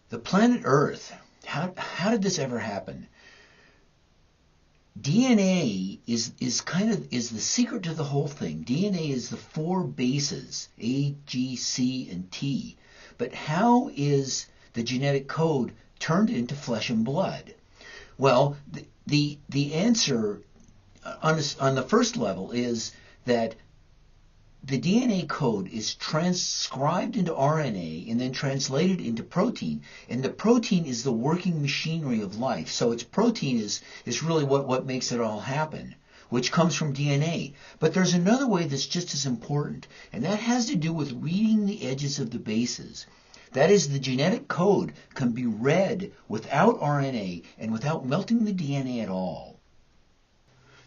The planet Earth, how did this ever happen? DNA is the secret to the whole thing. DNA is the four bases, A, G, C, and T. But how is the genetic code turned into flesh and blood? Well, the answer on the first level is that the DNA code is transcribed into RNA and then translated into protein, and the protein is the working machinery of life. So its protein is really what makes it all happen, which comes from DNA. But there's another way that's just as important, and that has to do with reading the edges of the bases. That is, the genetic code can be read without RNA and without melting the DNA at all.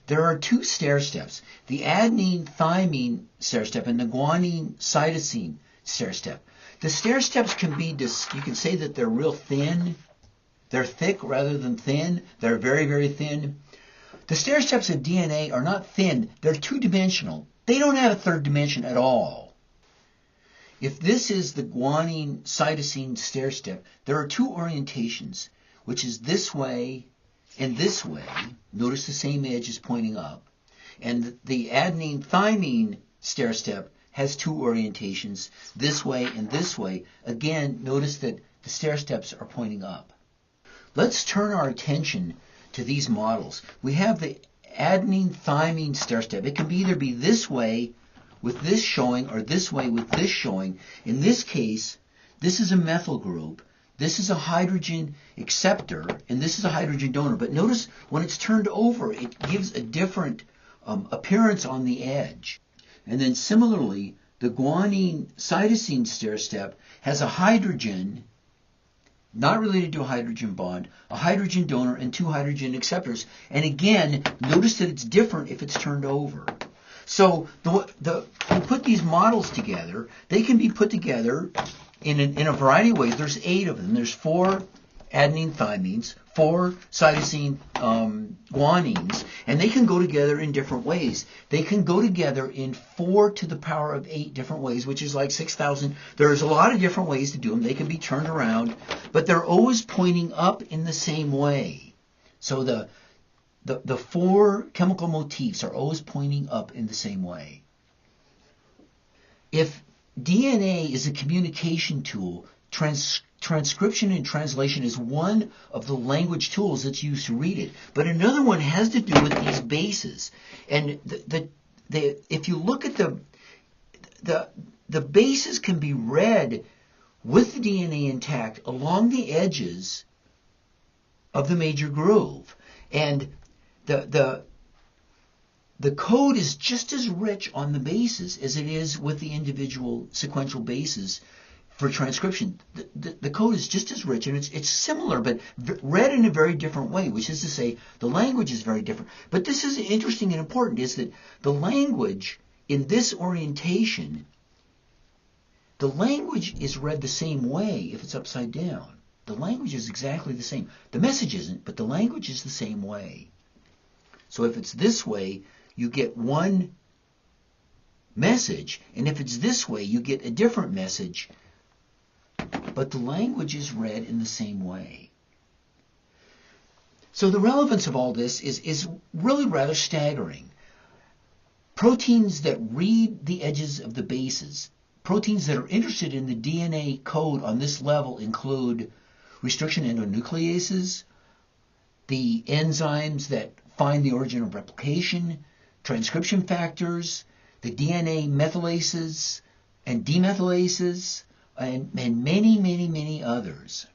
There are two stair steps, the adenine-thymine stair step and the guanine-cytosine stair step. The stair steps can be, you can say that they're real thin. They're thick rather than thin. They're very, very thin. The stair steps of DNA are not thin. They're two-dimensional. They don't have a third dimension at all. If this is the guanine-cytosine stair step, there are two orientations, which is this way and this way. Notice the same edge is pointing up. And the adenine-thymine stair step has two orientations, this way and this way. Again, notice that the stair steps are pointing up. Let's turn our attention to these models. We have the adenine-thymine stair step. It can either be this way with this showing or this way with this showing. In this case, this is a methyl group. This is a hydrogen acceptor, and this is a hydrogen donor. But notice when it's turned over, it gives a different appearance on the edge. And then similarly, the guanine-cytosine stair step has a hydrogen, not related to a hydrogen bond, a hydrogen donor, and two hydrogen acceptors. And again, notice that it's different if it's turned over. So we put these models together. They can be put together in a variety of ways. There's 8 of them. There's 4 adenine thymines, 4 cytosine guanines, and they can go together in different ways. They can go together in 4 to the power of 8 different ways, which is like 6,000. There's a lot of different ways to do them. They can be turned around, but they're always pointing up in the same way. So the 4 chemical motifs are always pointing up in the same way. If DNA is a communication tool, transcription and translation is one of the language tools that's used to read it. But another one has to do with these bases. And if you look at the bases can be read with the DNA intact along the edges of the major groove. And the code is just as rich on the bases as it is with the individual sequential bases for transcription. The code is just as rich, and it's similar, but read in a very different way, which is to say the language is very different. But this is interesting and important, is that the language in this orientation, the language is read the same way if it's upside down. The language is exactly the same. The message isn't, but the language is the same way. So if it's this way, you get one message, and if it's this way, you get a different message, but the language is read in the same way. So the relevance of all this is really rather staggering. Proteins that read the edges of the bases, proteins that are interested in the DNA code on this level include restriction endonucleases, the enzymes that find the origin of replication, transcription factors, the DNA methylases and demethylases, and many, many, many others.